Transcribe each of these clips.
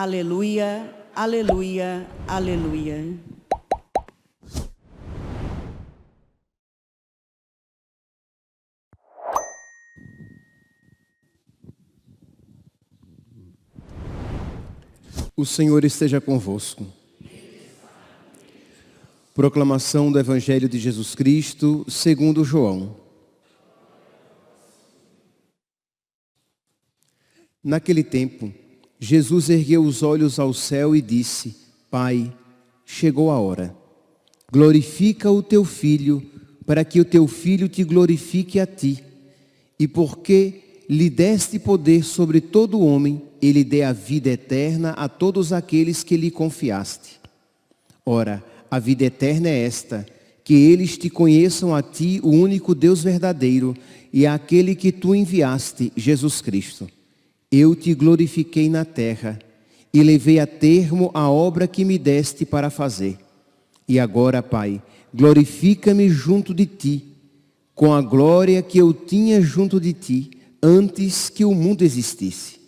Aleluia, aleluia, aleluia. O Senhor esteja convosco. Proclamação do Evangelho de Jesus Cristo, segundo João. Naquele tempo, Jesus ergueu os olhos ao céu e disse: Pai, chegou a hora. Glorifica o teu Filho, para que o teu Filho te glorifique a ti. E porque lhe deste poder sobre todo homem, ele dê a vida eterna a todos aqueles que lhe confiaste. Ora, a vida eterna é esta, que eles te conheçam a ti, o único Deus verdadeiro, e àquele que tu enviaste, Jesus Cristo. Eu te glorifiquei na terra, e levei a termo a obra que me deste para fazer. E agora, Pai, glorifica-me junto de ti, com a glória que eu tinha junto de ti, antes que o mundo existisse.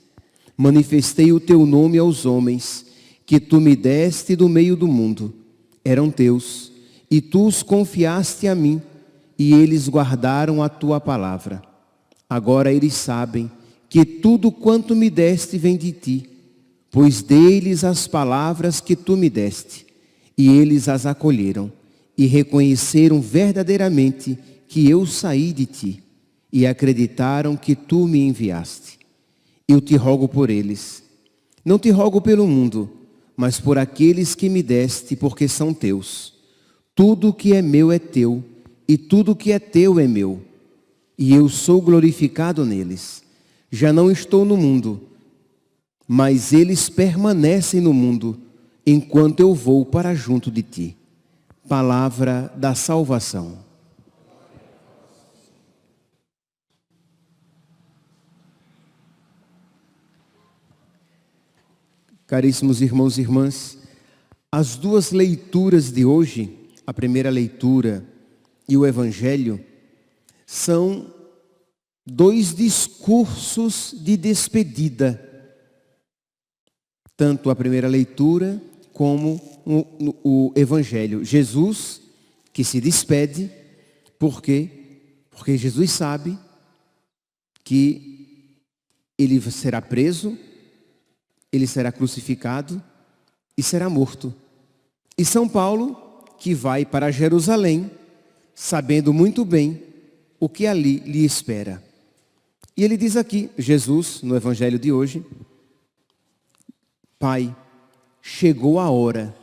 Manifestei o teu nome aos homens, que tu me deste do meio do mundo. Eram teus, e tu os confiaste a mim, e eles guardaram a tua palavra. Agora eles sabem que tudo quanto me deste vem de ti, pois dei-lhes as palavras que tu me deste, e eles as acolheram, e reconheceram verdadeiramente que eu saí de ti, e acreditaram que tu me enviaste. Eu te rogo por eles. Não te rogo pelo mundo, mas por aqueles que me deste, porque são teus. Tudo que é meu é teu, e tudo que é teu é meu. E eu sou glorificado neles. Já não estou no mundo, mas eles permanecem no mundo, enquanto eu vou para junto de ti. Palavra da salvação. Caríssimos irmãos e irmãs, as duas leituras de hoje, a primeira leitura e o Evangelho, são dois discursos de despedida. Tanto a primeira leitura como o Evangelho. Jesus que se despede, por quê? Porque Jesus sabe que ele será preso, ele será crucificado e será morto. E São Paulo, que vai para Jerusalém, sabendo muito bem o que ali lhe espera. E ele diz aqui, Jesus, no Evangelho de hoje: Pai, chegou a hora,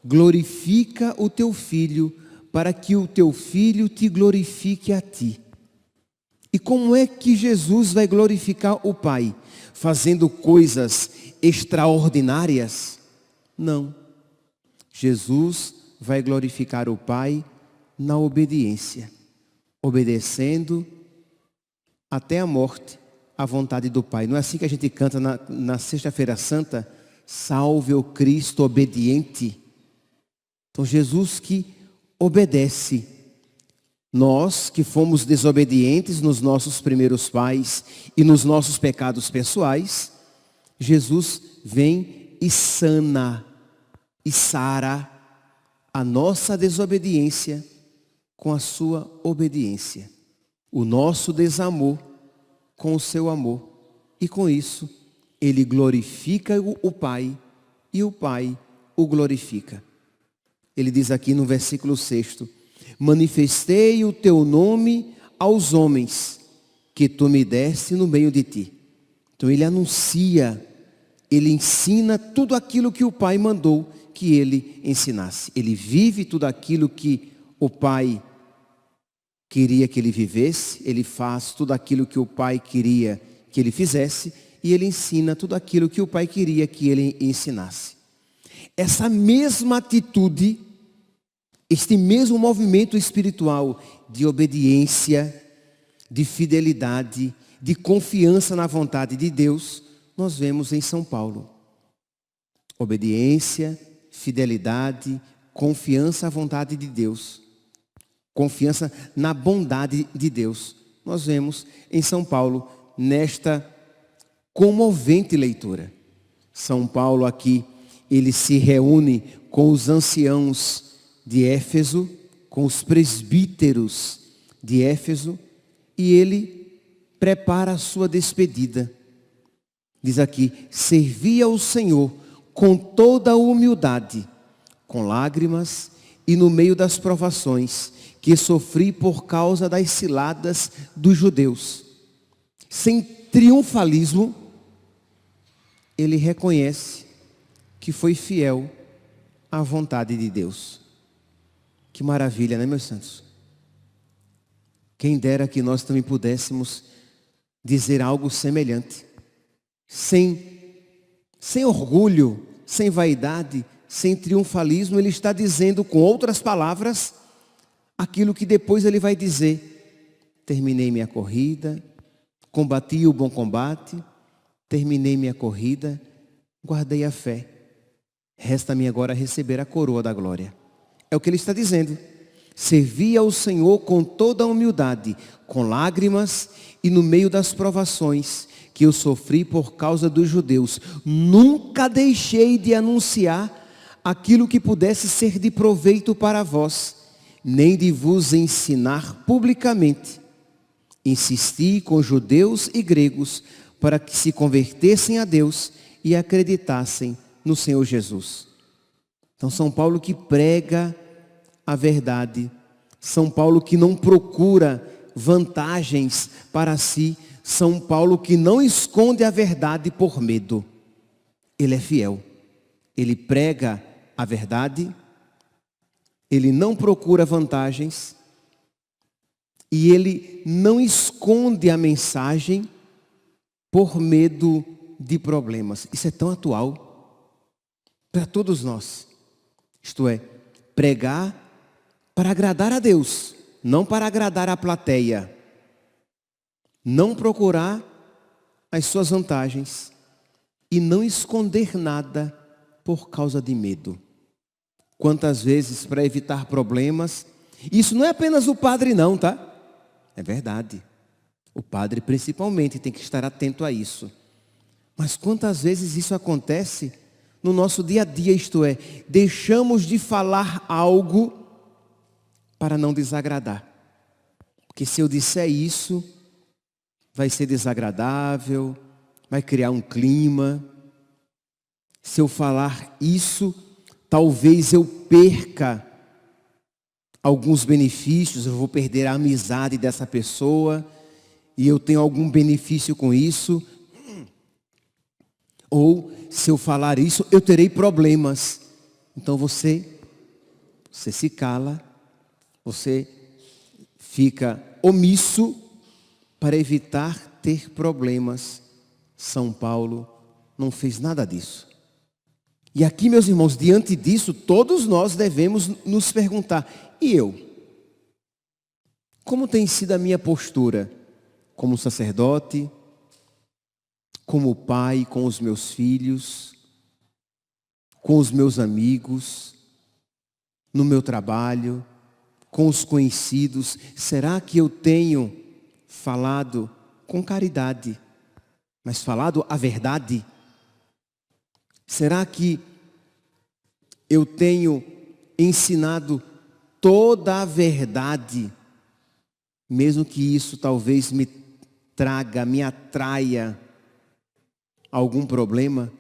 glorifica o teu Filho, para que o teu Filho te glorifique a ti. E como é que Jesus vai glorificar o Pai? Fazendo coisas extraordinárias? Não. Jesus vai glorificar o Pai na obediência, obedecendo até a morte à vontade do Pai. Não é assim que a gente canta na Sexta-feira Santa? Salve o Cristo obediente. Então Jesus que obedece. Nós que fomos desobedientes nos nossos primeiros pais e nos nossos pecados pessoais, Jesus vem e sana e sara a nossa desobediência com a sua obediência. O nosso desamor com o seu amor. E com isso, ele glorifica o Pai e o Pai o glorifica. Ele diz aqui no versículo 6: manifestei o teu nome aos homens, que tu me deste no meio de ti. Então ele anuncia, ele ensina tudo aquilo que o Pai mandou que ele ensinasse. Ele vive tudo aquilo que o Pai queria que ele vivesse, ele faz tudo aquilo que o Pai queria que ele fizesse, e ele ensina tudo aquilo que o Pai queria que ele ensinasse. Essa mesma atitude, este mesmo movimento espiritual de obediência, de fidelidade, de confiança na vontade de Deus, nós vemos em São Paulo. Obediência, fidelidade, confiança à vontade de Deus, confiança na bondade de Deus. Nós vemos em São Paulo nesta comovente leitura. São Paulo aqui, ele se reúne com os anciãos de Éfeso, com os presbíteros de Éfeso, e ele prepara a sua despedida. Diz aqui: servi ao Senhor com toda a humildade, com lágrimas e no meio das provações que sofri por causa das ciladas dos judeus. Sem triunfalismo, ele reconhece que foi fiel à vontade de Deus. Que maravilha, né, meus santos? Quem dera que nós também pudéssemos dizer algo semelhante. Sem orgulho, sem vaidade, sem triunfalismo, ele está dizendo, com outras palavras, aquilo que depois ele vai dizer: terminei minha corrida, combati o bom combate, terminei minha corrida, guardei a fé. Resta-me agora receber a coroa da glória. É o que ele está dizendo. Servi ao Senhor com toda a humildade, com lágrimas e no meio das provações que eu sofri por causa dos judeus. Nunca deixei de anunciar aquilo que pudesse ser de proveito para vós, nem de vos ensinar publicamente. Insisti com judeus e gregos para que se convertessem a Deus e acreditassem no Senhor Jesus. Então, São Paulo que prega a verdade, São Paulo que não procura vantagens para si, São Paulo que não esconde a verdade por medo. Ele é fiel, ele prega a verdade, ele não procura vantagens e ele não esconde a mensagem por medo de problemas. Isso é tão atual para todos nós. Isto é, pregar para agradar a Deus, não para agradar a plateia. Não procurar as suas vantagens e não esconder nada por causa de medo. Quantas vezes, para evitar problemas, isso não é apenas o padre não, tá? É verdade. O padre principalmente tem que estar atento a isso. Mas quantas vezes isso acontece no nosso dia a dia, isto é, deixamos de falar algo para não desagradar. Porque se eu disser isso, vai ser desagradável, vai criar um clima. Se eu falar isso, talvez eu perca alguns benefícios, eu vou perder a amizade dessa pessoa e eu tenho algum benefício com isso. Ou, se eu falar isso, eu terei problemas. Então você se cala, você fica omisso para evitar ter problemas. São Paulo não fez nada disso. E aqui, meus irmãos, diante disso, todos nós devemos nos perguntar: e eu? Como tem sido a minha postura? Como sacerdote? Como pai com os meus filhos? Com os meus amigos? No meu trabalho? Com os conhecidos? Será que eu tenho falado com caridade, mas falado a verdade? Será que eu tenho ensinado toda a verdade, mesmo que isso talvez me atraia algum problema?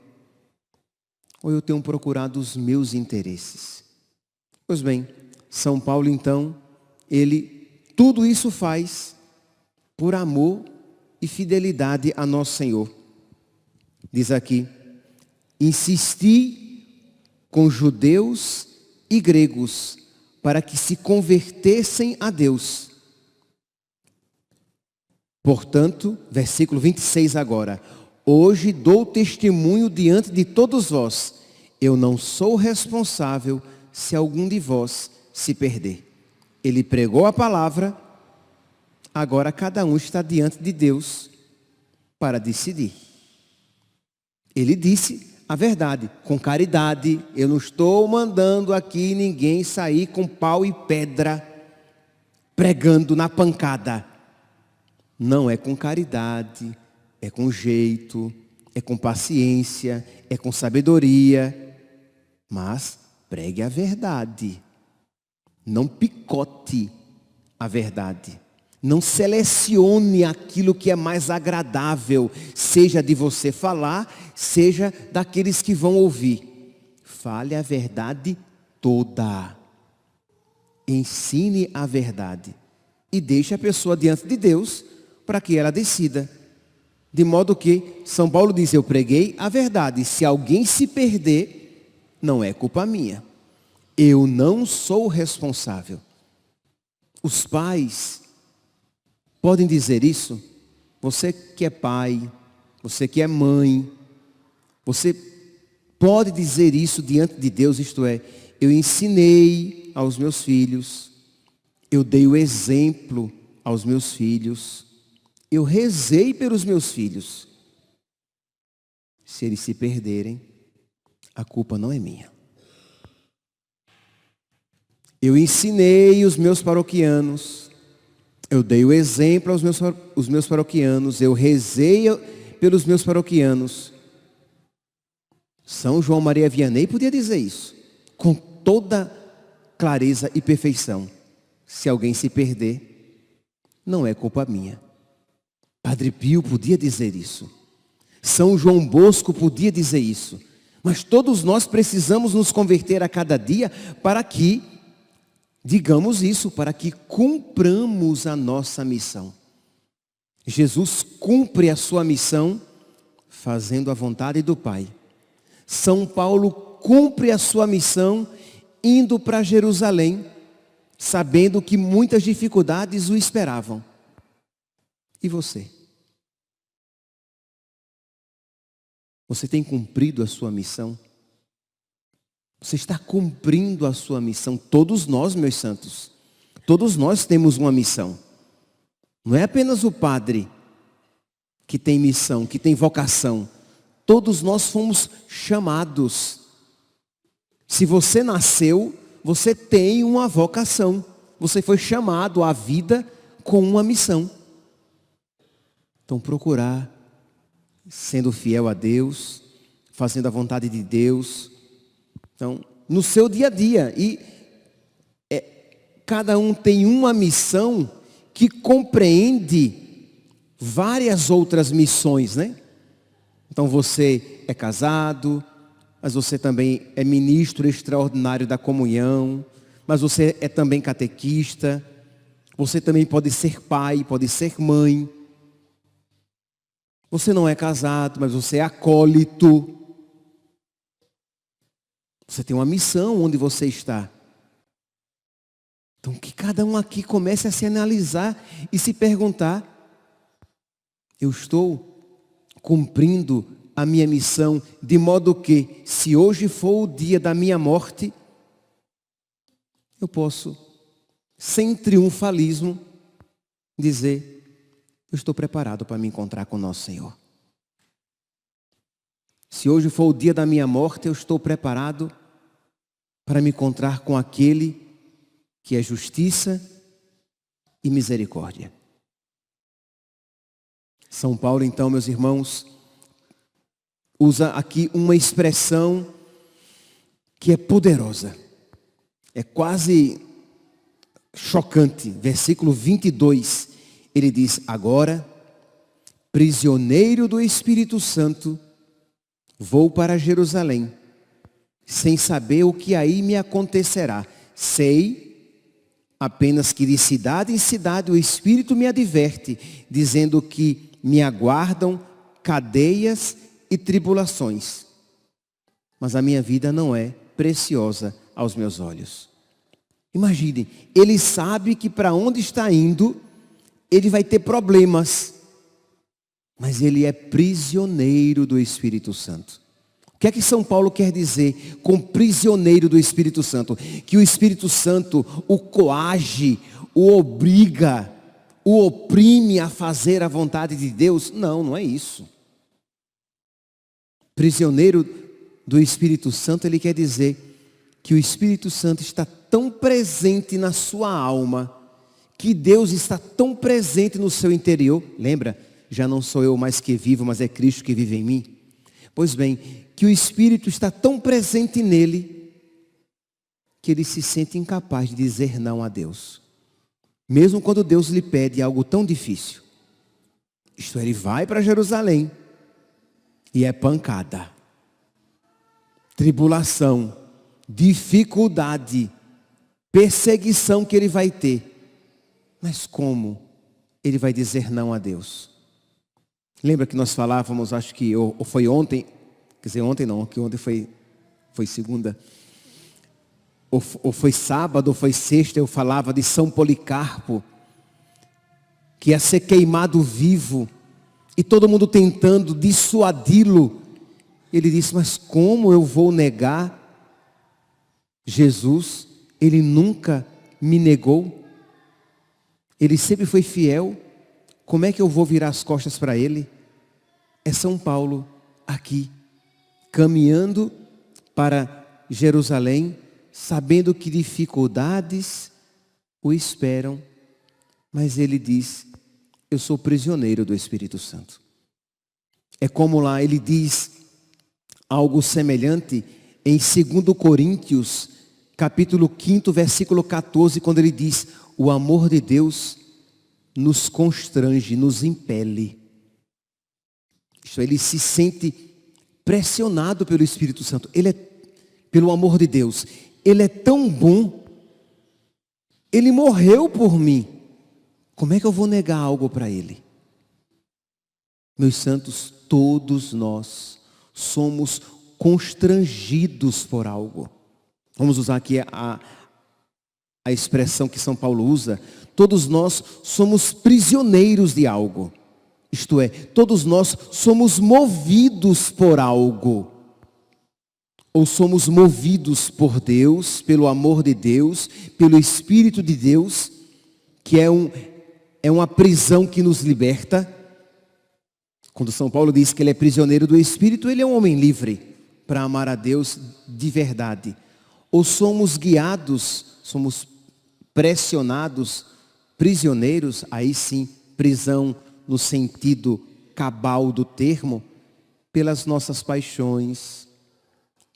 Ou eu tenho procurado os meus interesses? Pois bem, São Paulo então, ele tudo isso faz por amor e fidelidade a nosso Senhor. Diz aqui: insisti com judeus e gregos para que se convertessem a Deus. Portanto, versículo 26 agora: hoje dou testemunho diante de todos vós, eu não sou responsável se algum de vós se perder. Ele pregou a palavra, agora cada um está diante de Deus para decidir. Ele disse a verdade, com caridade. Eu não estou mandando aqui ninguém sair com pau e pedra, pregando na pancada. Não, é com caridade, é com jeito, é com paciência, é com sabedoria, mas pregue a verdade. Não picote a verdade. Não selecione aquilo que é mais agradável, seja de você falar, seja daqueles que vão ouvir. Fale a verdade toda. Ensine a verdade. E deixe a pessoa diante de Deus para que ela decida. De modo que São Paulo diz, eu preguei a verdade. Se alguém se perder, não é culpa minha. Eu não sou responsável. Os pais podem dizer isso. Você que é pai, você que é mãe, você pode dizer isso diante de Deus, isto é, eu ensinei aos meus filhos, eu dei o exemplo aos meus filhos, eu rezei pelos meus filhos. Se eles se perderem, a culpa não é minha. Eu ensinei os meus paroquianos, eu dei o exemplo aos meus paroquianos, eu rezei pelos meus paroquianos. São João Maria Vianney podia dizer isso, com toda clareza e perfeição. Se alguém se perder, não é culpa minha. Padre Pio podia dizer isso. São João Bosco podia dizer isso. Mas todos nós precisamos nos converter a cada dia para que, digamos isso, para que cumpramos a nossa missão. Jesus cumpre a sua missão fazendo a vontade do Pai. São Paulo cumpre a sua missão indo para Jerusalém, sabendo que muitas dificuldades o esperavam. E você? Você tem cumprido a sua missão? Você está cumprindo a sua missão? Todos nós, meus santos, todos nós temos uma missão. Não é apenas o padre que tem missão, que tem vocação. Todos nós fomos chamados. Se você nasceu, você tem uma vocação. Você foi chamado à vida com uma missão. Então procurar, sendo fiel a Deus, fazendo a vontade de Deus. Então, no seu dia a dia. E cada um tem uma missão que compreende várias outras missões, né? Então você é casado, mas você também é ministro extraordinário da comunhão, mas você é também catequista, você também pode ser pai, pode ser mãe. Você não é casado, mas você é acólito. Você tem uma missão onde você está. Então que cada um aqui comece a se analisar e se perguntar: eu estou cumprindo a minha missão de modo que, se hoje for o dia da minha morte, eu posso, sem triunfalismo, dizer: eu estou preparado para me encontrar com o nosso Senhor. Se hoje for o dia da minha morte, eu estou preparado para me encontrar com aquele que é justiça e misericórdia. São Paulo, então, meus irmãos, usa aqui uma expressão que é poderosa. É quase chocante. Versículo 22, ele diz: agora, prisioneiro do Espírito Santo, vou para Jerusalém, sem saber o que aí me acontecerá. Sei apenas que de cidade em cidade o Espírito me adverte, dizendo que me aguardam cadeias e tribulações. Mas a minha vida não é preciosa aos meus olhos. Imagine, ele sabe que para onde está indo, ele vai ter problemas. Mas ele é prisioneiro do Espírito Santo. O que é que São Paulo quer dizer com prisioneiro do Espírito Santo? Que o Espírito Santo o coage, o obriga, o oprime a fazer a vontade de Deus? Não, não é isso. Prisioneiro do Espírito Santo, ele quer dizer que o Espírito Santo está tão presente na sua alma, que Deus está tão presente no seu interior. Lembra? Já não sou eu mais que vivo, mas é Cristo que vive em mim. Pois bem, que o Espírito está tão presente nele que ele se sente incapaz de dizer não a Deus. Mesmo quando Deus lhe pede algo tão difícil. Isto é, ele vai para Jerusalém e é pancada, tribulação, dificuldade, perseguição que ele vai ter. Mas como ele vai dizer não a Deus? Lembra que nós falávamos, acho que ou foi ontem, quer dizer, ontem não, que ontem foi segunda, ou foi sábado, ou foi sexta, eu falava de São Policarpo, que ia ser queimado vivo, e todo mundo tentando dissuadi-lo. Ele disse, mas como eu vou negar Jesus? Ele nunca me negou. Ele sempre foi fiel. Como é que eu vou virar as costas para ele? É São Paulo aqui, caminhando para Jerusalém, sabendo que dificuldades o esperam, mas ele diz, eu sou prisioneiro do Espírito Santo. É como lá ele diz algo semelhante em 2 Coríntios, capítulo 5, versículo 14, quando ele diz, o amor de Deus nos constrange, nos impele. Isto é, ele se sente pressionado pelo Espírito Santo. Pelo amor de Deus. Ele é tão bom. Ele morreu por mim. Como é que eu vou negar algo para ele? Meus santos, todos nós somos constrangidos por algo. Vamos usar aqui a expressão que São Paulo usa. Todos nós somos prisioneiros de algo. Isto é, todos nós somos movidos por algo. Ou somos movidos por Deus, pelo amor de Deus, pelo Espírito de Deus, que é uma prisão que nos liberta. Quando São Paulo diz que ele é prisioneiro do Espírito, ele é um homem livre para amar a Deus de verdade. Ou somos guiados, somos pressionados, prisioneiros, aí sim, prisão no sentido cabal do termo, pelas nossas paixões,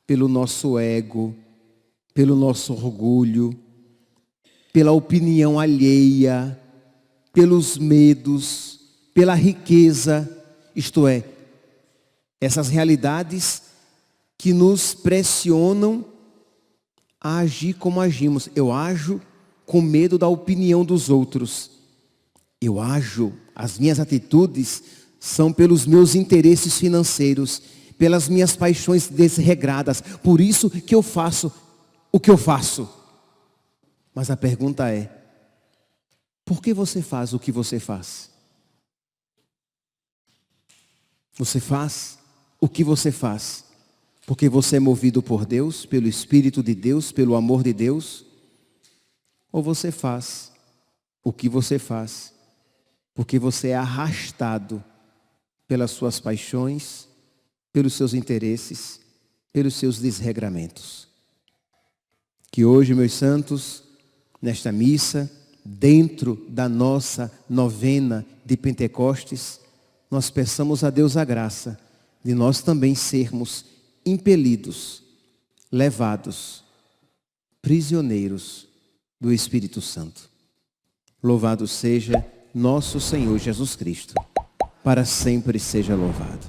pelo nosso ego, pelo nosso orgulho, pela opinião alheia, pelos medos, pela riqueza, isto é, essas realidades que nos pressionam a agir como agimos. Eu ajo com medo da opinião dos outros. Eu ajo, as minhas atitudes são pelos meus interesses financeiros, pelas minhas paixões desregradas. Por isso que eu faço o que eu faço. Mas a pergunta é, por que você faz o que você faz? Você faz o que você faz porque você é movido por Deus, pelo Espírito de Deus, pelo amor de Deus? Ou você faz o que você faz porque você é arrastado pelas suas paixões, pelos seus interesses, pelos seus desregramentos? Que hoje, meus santos, nesta missa, dentro da nossa novena de Pentecostes, nós peçamos a Deus a graça de nós também sermos impelidos, levados, prisioneiros do Espírito Santo. Louvado seja nosso Senhor Jesus Cristo, para sempre seja louvado.